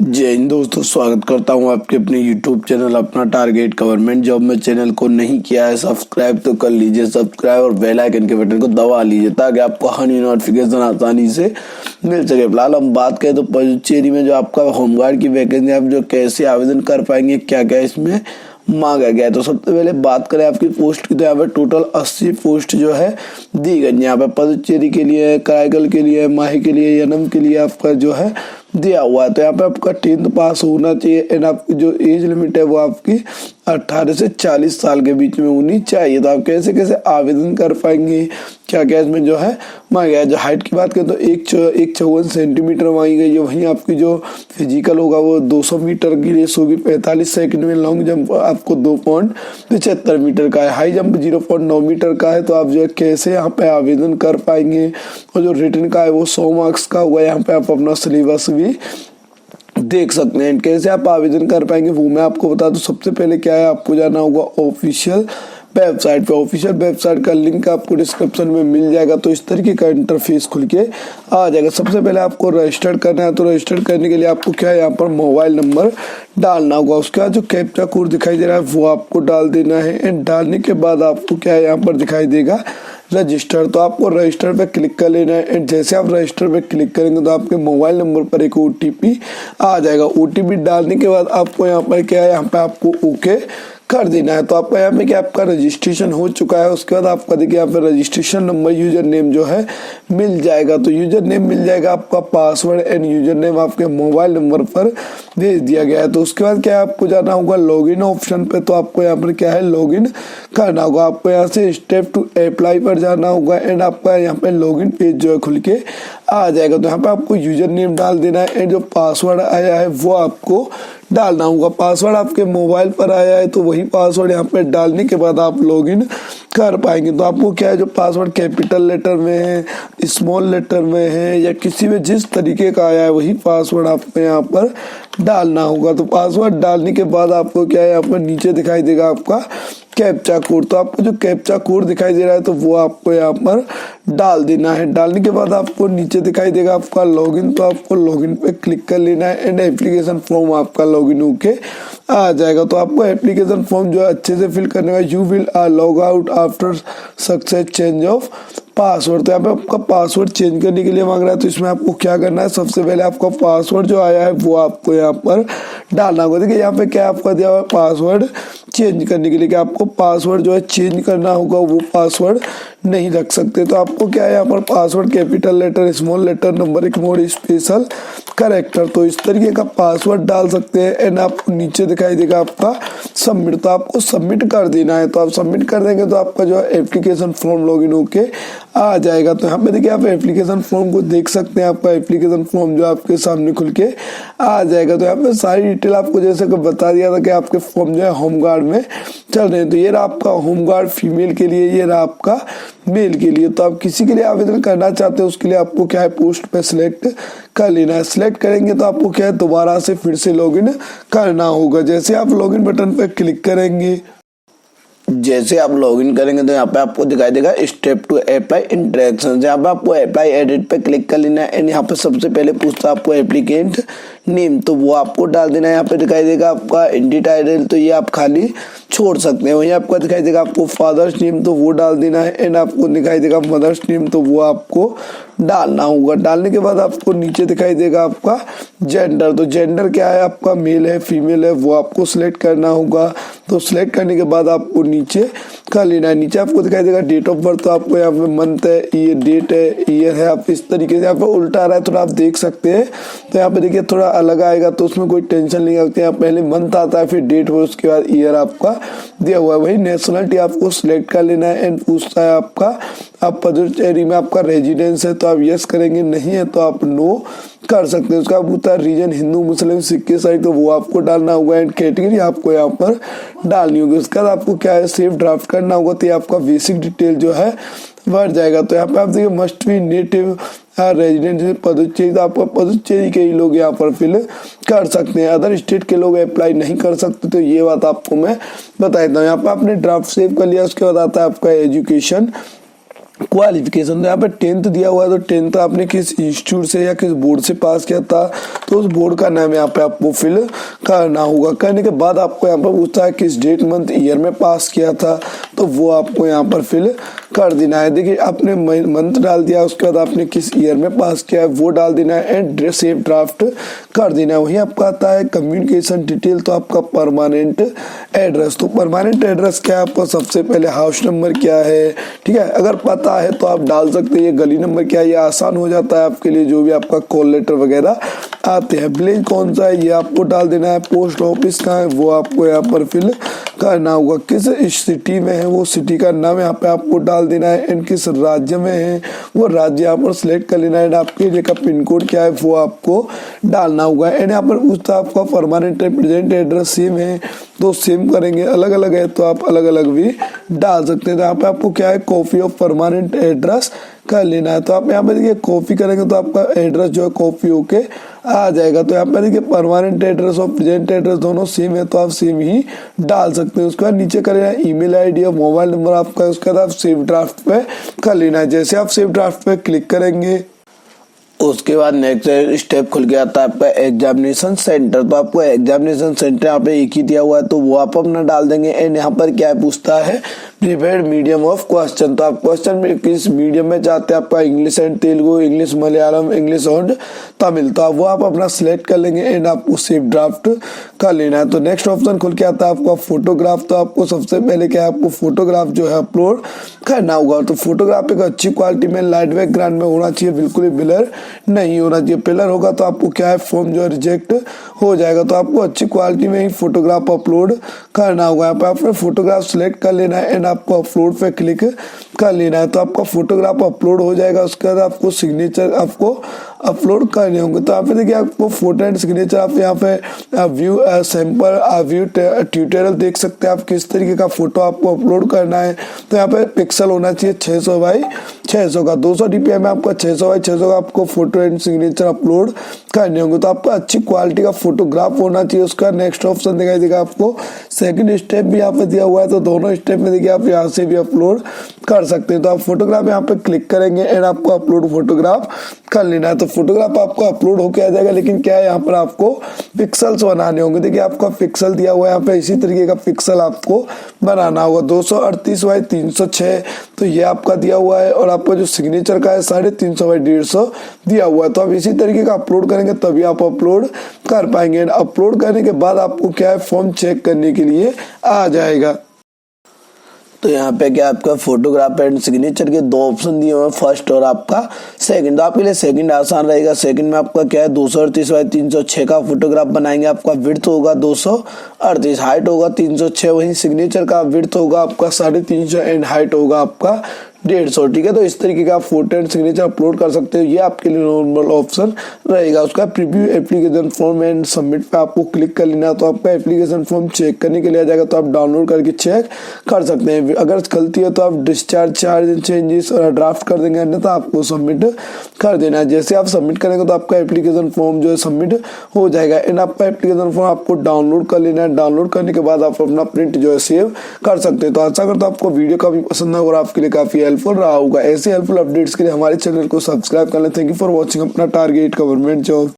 जय हिंद दोस्तों, स्वागत करता हूं आपके अपने YouTube चैनल अपना टारगेट गवर्नमेंट जॉब में चैनल को नहीं किया है सब्सक्राइब तो कर लीजिए सब्सक्राइब और बेल आइकन के बटन को दबा लीजिए ताकि आपको हर नोटिफिकेशन आसानी से मिल सके। फिलहाल हम बात करें तो पुडुचेरी में जो आपका होमगार्ड की वैकेंसी आप जो कैसे आवेदन कर पाएंगे, क्या क्या इसमें मांगा गया है। तो सबसे पहले बात करें आपकी पोस्ट की, तो यहाँ पे टोटल 80 पोस्ट जो है दी गई। यहाँ पे पुडुचेरी के लिए, कराईकल के लिए, माही के लिए, यनम के लिए आपका जो है दिया हुआ है। तो यहाँ पे आपका 10th पास होना चाहिए एंड आपकी जो एज लिमिट है वो आपकी 18 से 40 साल के बीच में होनी चाहिए। तो आप कैसे कैसे आवेदन कर पाएंगे, क्या क्या इसमें जो है मांगा गया है। जो हाइट की बात करें तो 154 सेंटीमीटर मांगी गई है। वहीं आपकी जो फिजिकल होगा वो 200 मीटर की रेस होगी 45 सेकंड में। लॉन्ग जंप आपको 2.75 मीटर का है। हाई जंप 0.9 मीटर का है। तो आप जो है कैसे यहाँ पे आवेदन कर पाएंगे, और जो रिटन का है वो 100 मार्क्स का हुआ है। यहाँ पे आप अपना सिलेबस भी देख सकते हैं। कैसे आप आवेदन कर पाएंगे वो मैं आपको बता दूं। सबसे पहले क्या है, आपको जाना होगा ऑफिशियल वेबसाइट पे। ऑफिशियल वेबसाइट का लिंक आपको डिस्क्रिप्शन में मिल जाएगा। तो इस तरीके का इंटरफेस खुल के आ जाएगा। सबसे पहले आपको रजिस्टर करना है। तो रजिस्टर करने के लिए आपको क्या है, यहाँ पर मोबाइल नंबर डालना होगा। उसके बाद जो कैप्चा कोड दिखाई दे रहा है वो आपको डाल देना है एंड डालने के बाद आपको क्या है, यहाँ पर दिखाई देगा रजिस्टर। तो आपको रजिस्टर पे क्लिक कर लेना है एंड जैसे आप रजिस्टर पे क्लिक करेंगे तो आपके मोबाइल नंबर पर एक OTP आ जाएगा। OTP डालने के बाद आपको यहाँ पर क्या है, यहाँ पे आपको ओके कर देना है। तो आपका यहाँ पे क्या आपका रजिस्ट्रेशन हो चुका है। उसके बाद आपका देखिए यहाँ पे रजिस्ट्रेशन नंबर, यूजर नेम जो है मिल जाएगा। तो यूजर नेम मिल जाएगा, आपका पासवर्ड एंड यूजर नेम आपके मोबाइल नंबर पर भेज दिया गया है। तो उसके बाद क्या है, आपको जाना होगा लॉगिन ऑप्शन पे। तो आपको यहाँ पर क्या है, लॉगिन करना होगा। आपको यहाँ से स्टेप टू अप्लाई पर जाना होगा एंड आपका यहाँ पे लॉगिन पेज जो है खुल के आ जाएगा। तो यहाँ पे आपको यूजर नेम डाल देना है एंड जो पासवर्ड आया है वो आपको डालना होगा। पासवर्ड आपके मोबाइल पर आया है तो वही पासवर्ड यहाँ पे डालने के बाद आप लॉगिन कर पाएंगे। तो आपको क्या है, जो पासवर्ड कैपिटल लेटर में है, स्मॉल लेटर में है या किसी में जिस तरीके का आया है वही पासवर्ड आपको यहाँ पर डालना होगा। तो पासवर्ड डालने के बाद आपको क्या है, यहाँ पर नीचे दिखाई देगा आपका कैप्चा कोड। तो आपको जो कैप्चा कोड दिखाई दे रहा है तो वो आपको यहाँ पर डाल देना है। डालने के बाद आपको नीचे दिखाई देगा आपका लॉगिन। तो आपको लॉगिन पे क्लिक कर लेना है एंड एप्लीकेशन फॉर्म आपका लॉगिन होके आ जाएगा। तो आपको एप्लीकेशन फॉर्म जो है अच्छे से फिल करने का, you will log out after success change of password. तो यहाँ पे आपका पासवर्ड चेंज करने के लिए मांग रहा है। तो इसमें आपको क्या करना है, सबसे पहले आपका पासवर्ड जो आया है वो आपको यहाँ पर डालना होगा। देखिए यहाँ पे क्या आपका दिया हुआ है, पासवर्ड चेंज करने के लिए कि आपको पासवर्ड जो है चेंज करना होगा, वो पासवर्ड नहीं रख सकते। तो आपको क्या है, यहाँ पर password capital letter, small letter, number, एक मोड, स्पेशल करेक्टर, तो इस तरीके का पासवर्ड डाल सकते हैं एंड आपको नीचे दिखाई देगा आपका सबमिट। तो आपको सबमिट कर देना है। तो आप सबमिट कर देंगे तो आपका जो है एप्लीकेशन फॉर्म लॉगिन होके आ जाएगा। तो यहाँ पे देखिए आप एप्लीकेशन फॉर्म को देख सकते हैं। आपका एप्लीकेशन फॉर्म जो आपके सामने खुल के आ जाएगा। तो यहाँ पे सारी डिटेल आपको जैसे कि बता दिया था कि आपके फॉर्म जो है होमगार्ड में चल रहे हैं। तो ये रहा आपका होमगार्ड फीमेल के लिए, ये रहा आपका मेल के लिए। तो आप किसी के लिए आवेदन करना चाहते हैं उसके लिए आपको क्या है, पोस्ट पे सिलेक्ट कर लेना है। सिलेक्ट करेंगे तो आपको क्या है, दोबारा से फिर से लॉगिन करना होगा। जैसे आप लॉगिन बटन पे क्लिक करेंगे, जैसे आप लॉगिन करेंगे तो यहाँ पे आपको दिखाई देगा स्टेप टू अप्लाई इंटरेक्शन। यहाँ पे आपको अप्लाई एडिट पे क्लिक कर लेना है एंड यहाँ पे सबसे पहले पूछता है आपको एप्लीकेंट नेम, तो वो आपको डाल देना है। यहाँ पे दिखाई देगा आपका इंडी टाइटल, तो ये आप खाली छोड़ सकते हैं। वहीं आपको दिखाई देगा आपको फादर्स नेम, तो वो डाल देना है एंड आपको दिखाई देगा मदर्स नेम, तो वो आपको डालना होगा। डालने के बाद आपको नीचे दिखाई देगा आपका जेंडर। तो जेंडर क्या है, आपका मेल है फीमेल है, वो आपको सिलेक्ट करना होगा। तो सिलेक्ट करने के बाद आपको नीचे कर लेना है। नीचे आपको दिखाई देगा डेट ऑफ बर्थ, तो आपको यहाँ पे मंथ है, ये डेट है, ईयर है। आप इस तरीके से यहाँ पे उल्टा आ रहा है थोड़ा आप देख सकते हैं। तो यहाँ पे देखिए थोड़ा अलग आएगा तो उसमें कोई टेंशन नहीं आती है। पहले मंथ आता है, फिर डेट हो, उसके बाद ईयर आपका दिया हुआ है। वही नेशनलिटी आपको सिलेक्ट कर लेना है एंड पूछता है आपका आप पुडुचेरी में आपका रेजिडेंस है तो आप यस करेंगे, नहीं है तो आप नो कर सकते हैं। उसका पूछता है रीजन हिंदू मुस्लिम सिख ईसाई, तो वो आपको डालना होगा एंड कैटेगरी आपको यहाँ पर डालनी होगी। उसके बाद आपको क्या है, सेव ड्राफ्ट करना होगा। तो ये आपका बेसिक डिटेल जो है बढ़ जाएगा। तो यहाँ पे आप देखिए must be native resident Puducherry, तो आपको पुडुचेरी के ही लोग यहाँ पर फिल कर सकते हैं। अदर स्टेट के लोग अप्लाई नहीं कर सकते। तो ये बात आपको मैं बता देता हूँ। यहाँ पे आपने ड्राफ्ट सेव कर लिया। उसके बाद आता है आपका एजुकेशन क्वालिफिकेशन तो यहाँ पे 10th दिया हुआ है, तो 10th आपने किस इंस्टीट्यूट से या किस बोर्ड से पास किया था, तो उस बोर्ड का नाम यहाँ पे आपको फिल करना होगा। करने के बाद आपको यहाँ पर पूछता है किस डेट मंथ ईयर में पास किया था, तो वो आपको यहाँ पर फिल कर देना है। देखिए आपने मंथ डाल दिया, उसके बाद आपने किस ईयर में पास किया है वो डाल देना है एंड सेव ड्राफ्ट कर देना है। वही आपका आता है कम्युनिकेशन डिटेल, तो आपका परमानेंट एड्रेस। तो परमानेंट एड्रेस क्या है आपका, सबसे पहले हाउस नंबर क्या है, ठीक है, अगर पता है तो आप डाल सकते हैं। ये गली नंबर क्या है, ये आसान हो जाता है आपके लिए, जो भी आपका कॉल लेटर वगैरह आते हैं। विलेज कौन सा है ये आपको डाल देना है। पोस्ट ऑफिस कहाँ है वो आपको यहाँ पर फिल करना होगा। किस सिटी में है वो सिटी का नाम यहाँ पे आपको डाल देना है एंड किस राज्य में है वो राज्य यहाँ पर सिलेक्ट कर लेना है। आपके एरिया का पिन कोड क्या है वो आपको डालना होगा। एंड यहाँ पर पूछता है आपका परमानेंट प्रेजेंट एड्रेस सेम है तो सेम करेंगे, अलग अलग है तो आप अलग अलग भी डाल सकते हैं। तो यहाँ पे आपको क्या है कॉपी ऑफ परमानेंट एड्रेस कर लेना है। तो आप यहाँ पे देखिए कॉपी करेंगे तो आपका एड्रेस जो है कॉपी होके आ जाएगा। तो यहाँ पे देखिए परमानेंट एड्रेस और प्रेजेंट एड्रेस दोनों सेम है तो आप सेम ही डाल सकते हैं। उसके बाद नीचे करेगा ईमेल आईडी और मोबाइल नंबर आपका, उसके बाद आप सेव ड्राफ्ट पे कर लेना है। जैसे आप सेव ड्राफ्ट पे क्लिक करेंगे उसके बाद नेक्स्ट स्टेप खुल के आता है आपका एग्जामिनेशन सेंटर। तो आपको एग्जामिनेशन सेंटर यहाँ पे एक ही दिया हुआ है तो वो आप अपना डाल देंगे। एंड यहाँ पर क्या पूछता है प्रीफर्ड मीडियम ऑफ क्वेश्चन, तो आप क्वेश्चन में किस मीडियम में चाहते हैं, आपका English and Telugu, English Malayalam, English और तमिल, तो वो आप अपना सिलेक्ट कर लेंगे एंड आपको सेव ड्राफ्ट कर लेना है। तो नेक्स्ट ऑप्शन खुल के आता है आपका फोटोग्राफ। तो आपको सबसे पहले क्या है आपको फोटोग्राफ जो है अपलोड करना होगा। तो फोटोग्राफ एक अच्छी क्वालिटी में लाइट बैकग्राउंड में होना चाहिए, बिल्कुल ही ब्लर नहीं होना चाहिए। ब्लर होगा तो आपको क्या है फॉर्म जो है रिजेक्ट हो जाएगा। तो आपको अच्छी क्वालिटी में ही फोटोग्राफ अपलोड करना होगा। यहाँ पे आपने फोटोग्राफ सिलेक्ट कर लेना है एंड आपको अपलोड पे क्लिक कर लेना है। तो आपका फोटोग्राफ अपलोड हो जाएगा। उसके बाद आपको सिग्नेचर आपको अपलोड करने होंगे। तो यहाँ पे देखिए आपको फोटो एंड सिग्नेचर आप यहाँ पे व्यू सैंपल व्यू ट्यूटोरियल देख सकते हैं आप किस तरीके का फोटो आपको अपलोड करना है। तो यहाँ पे पिक्सल होना चाहिए 600 बाई 600 का, 200 DPI में आपका 600 बाई 600 का आपको फोटो एंड सिग्नेचर अपलोड करने होंगे। तो आपको अच्छी क्वालिटी का फोटोग्राफ होना चाहिए। उसका नेक्स्ट ऑप्शन दिखाई देगा आपको सेकंड स्टेप भी यहाँ पे दिया हुआ है। तो दोनों स्टेप में देखिए आप यहाँ से भी अपलोड कर सकते हैं। तो आप फोटोग्राफ यहाँ पे क्लिक करेंगे एंड आपको अपलोड फोटोग्राफ कर लेना है। तो फोटोग्राफ आपको अपलोड होके आ जाएगा, लेकिन क्या है यहाँ पर आपको पिक्सल्स बनाने होंगे। देखिए आपका पिक्सल दिया हुआ है यहाँ पे, इसी तरीके का पिक्सल आपको बनाना होगा 238 बाई 306, तो ये आपका दिया हुआ है। और आपका जो सिग्नेचर का है 350 बाई 150 दिया हुआ है। तो आप इसी तरीके का अपलोड करेंगे तभी आप अपलोड कर पाएंगे। अपलोड करने के बाद आपको क्या है फॉर्म चेक करने के लिए आ जाएगा। तो यहाँ पे क्या आपका फोटोग्राफ एंड सिग्नेचर के दो ऑप्शन दिए हुए हैं, फर्स्ट और आपका सेकंड। तो आपके लिए सेकंड आसान रहेगा। सेकंड में आपका क्या है 238 बाई 306 का फोटोग्राफ बनाएंगे। आपका विड्थ होगा 238, हाइट होगा 306। वहीं सिग्नेचर का विड्थ होगा आपका 350 एंड हाइट होगा आपका 150। ठीक है, तो इस तरीके का फोटो एंड सिग्नेचर अपलोड कर सकते हो। ये आपके लिए नॉर्मल ऑप्शन रहेगा। उसका preview application form and submit पे आपको क्लिक कर लेना है। तो आपका एप्लीकेशन फॉर्म चेक करने के लिए आ जाएगा। तो आप डाउनलोड करके चेक कर सकते हैं। अगर गलती है तो आप डिस्चार्ज चार्ज चेंजेस ड्राफ्ट कर देंगे, अन्यथा आपको सबमिट कर देना है। जैसे आप सबमिट करेंगे तो आपका एप्लीकेशन फॉर्म जो है सबमिट हो जाएगा। एंड आपका एप्लीकेशन फॉर्म आपको डाउनलोड कर लेना है। डाउनलोड करने के बाद आप अपना प्रिंट जो है सेव कर सकते हैं। तो आशा करता हूं आपको वीडियो काफी पसंद आएगा और आपके लिए काफी हेल्पफुल रहा होगा। ऐसे हेल्पफुल अपडेट्स के लिए हमारे चैनल को सब्सक्राइब कर लें। Thank you for watching. अपना टारगेट गवर्नमेंट जॉब।